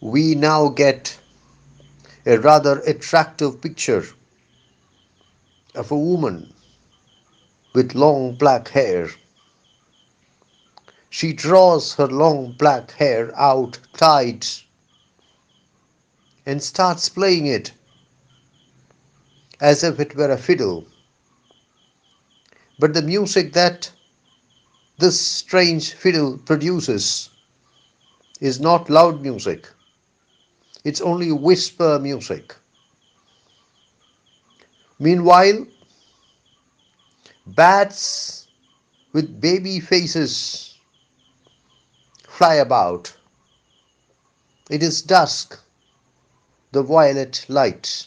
we now get a rather attractive picture of a woman with long black hair. She draws her long black hair out tight and starts playing it as if it were a fiddle. But the music that this strange fiddle produces is not loud music, it's only whisper music. Meanwhile, bats with baby faces fly about. It is dusk. The violet light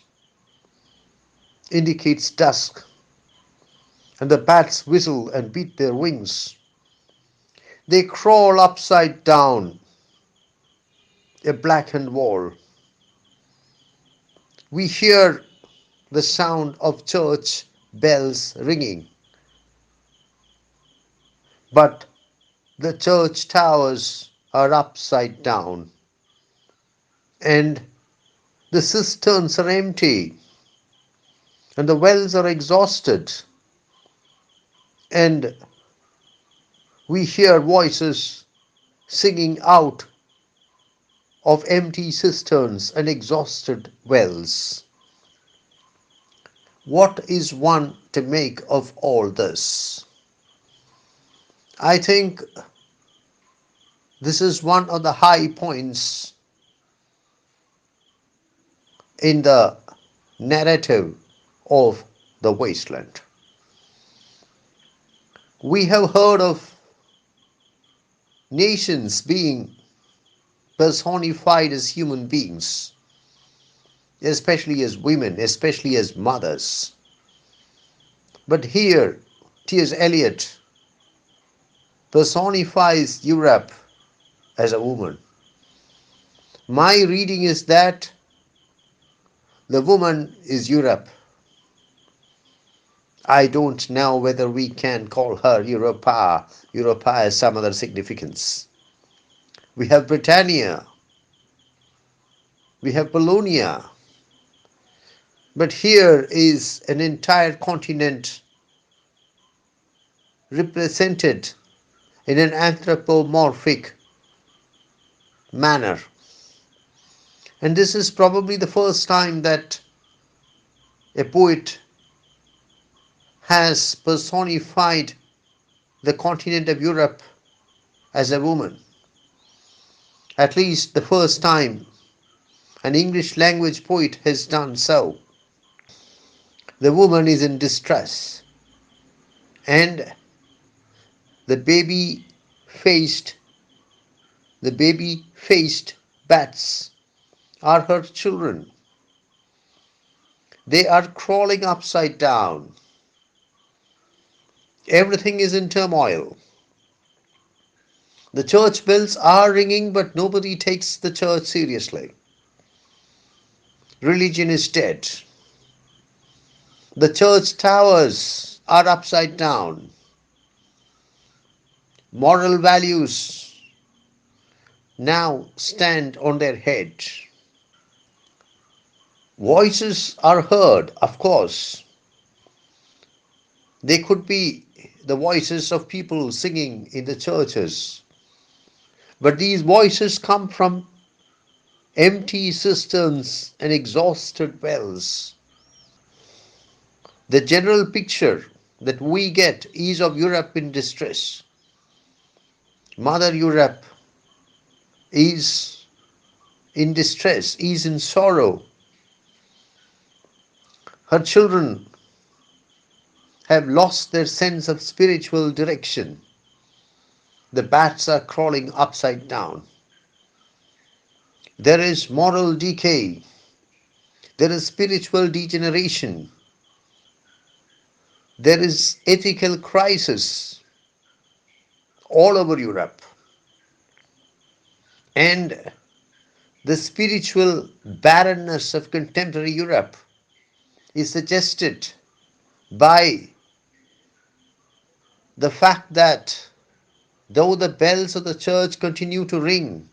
indicates dusk, and the bats whistle and beat their wings. They crawl upside down a blackened wall. We hear the sound of church bells ringing, but the church towers are upside down, and the cisterns are empty, and the wells are exhausted, and we hear voices singing out of empty cisterns and exhausted wells. What is one to make of all this? I think this is one of the high points in the narrative of the wasteland. We have heard of nations being personified as human beings, especially as women, especially as mothers. But here, T.S. Eliot personifies Europe as a woman. My reading is that the woman is Europe. I don't know whether we can call her Europa. Europa has some other significance. We have Britannia. We have Polonia. But here is an entire continent represented in an anthropomorphic manner. And this is probably the first time that a poet has personified the continent of Europe as a woman. At least the first time an English language poet has done so. The woman is in distress, and the baby faced the baby faced bats are her children. They are crawling upside down. Everything is in turmoil. The church bells are ringing, but nobody takes the church seriously. Religion is dead. The church towers are upside down. Moral values now stand on their head. Voices are heard, of course. They could be the voices of people singing in the churches. But these voices come from empty cisterns and exhausted wells. The general picture that we get is of Europe in distress. Mother Europe is in distress, is in sorrow. Her children have lost their sense of spiritual direction. The bats are crawling upside down. There is moral decay. There is spiritual degeneration. There is ethical crisis all over Europe. And the spiritual barrenness of contemporary Europe is suggested by the fact that though the bells of the church continue to ring,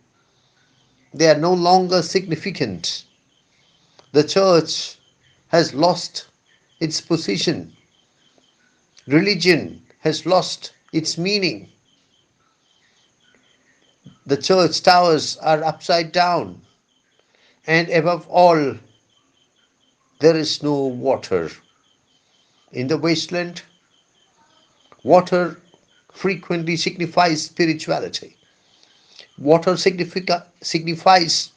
They are no longer significant. The church has lost its position. Religion has lost its meaning. The church towers are upside down. And above all, there is no water. In the wasteland, water frequently signifies spirituality. Water signifies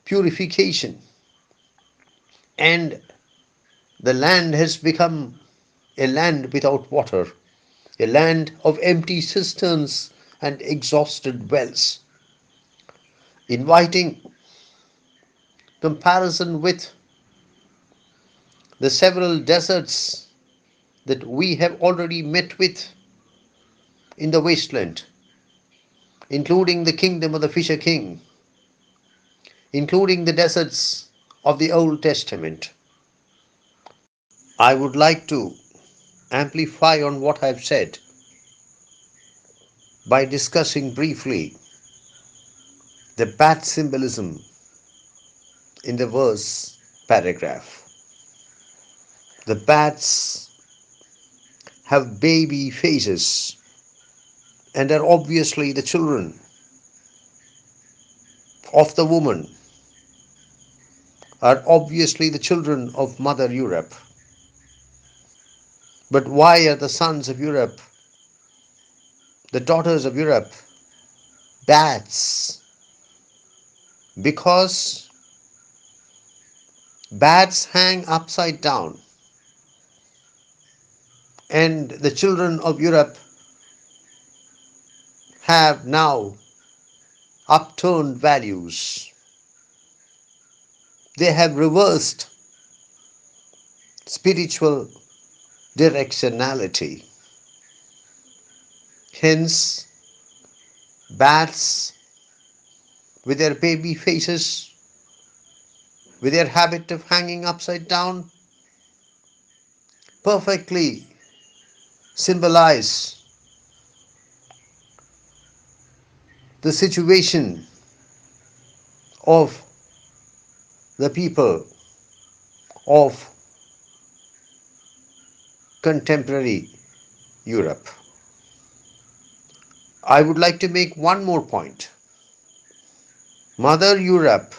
purification. And the land has become a land without water, a land of empty cisterns and exhausted wells, inviting comparison with the several deserts that we have already met with in the wasteland, including the kingdom of the fisher king, including the deserts of the Old Testament. I would like to amplify on what I've said by discussing briefly the bat symbolism in the verse paragraph. The bats have baby faces and are obviously the children of the woman, are obviously the children of Mother Europe. But why are the sons of Europe, the daughters of Europe, bats? Because bats hang upside down, and the children of Europe have now upturned values. They have reversed spiritual directionality. Hence, bats with their baby faces, with their habit of hanging upside down, perfectly symbolize the situation of the people of contemporary Europe. I would like to make one more point. Mother Europe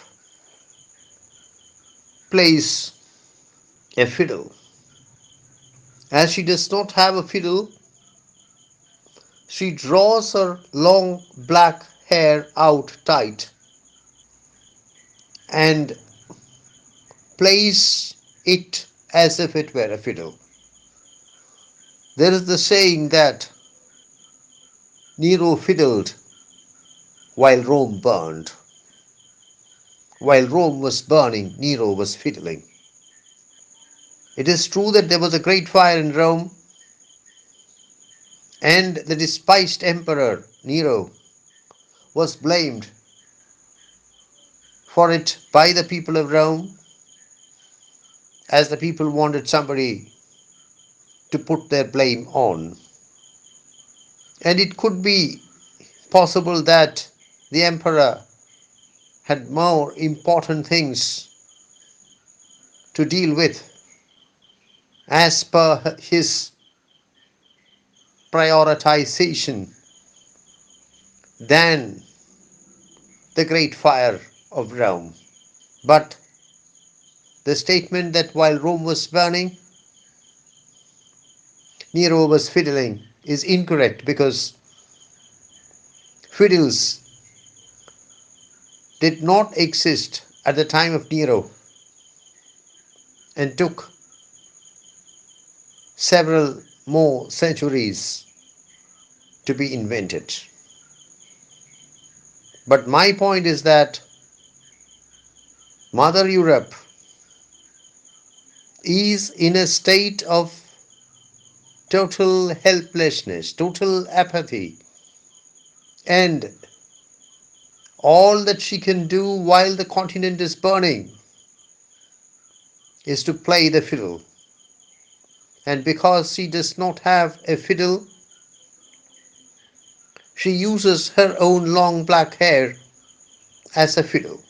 plays a fiddle. As she does not have a fiddle, she draws her long black hair out tight and plays it as if it were a fiddle. There is the saying that Nero fiddled while Rome burned. While Rome was burning, Nero was fiddling. It is true that there was a great fire in Rome, and the despised emperor Nero was blamed for it by the people of Rome, as the people wanted somebody to put their blame on. And it could be possible that the emperor had more important things to deal with as per his prioritization than the great fire of Rome. But the statement that while Rome was burning, Nero was fiddling is incorrect, because fiddles did not exist at the time of Nero and took several more centuries to be invented. But my point is that Mother Europe is in a state of total helplessness, total apathy, and all that she can do while the continent is burning is to play the fiddle. And because she does not have a fiddle, she uses her own long black hair as a fiddle.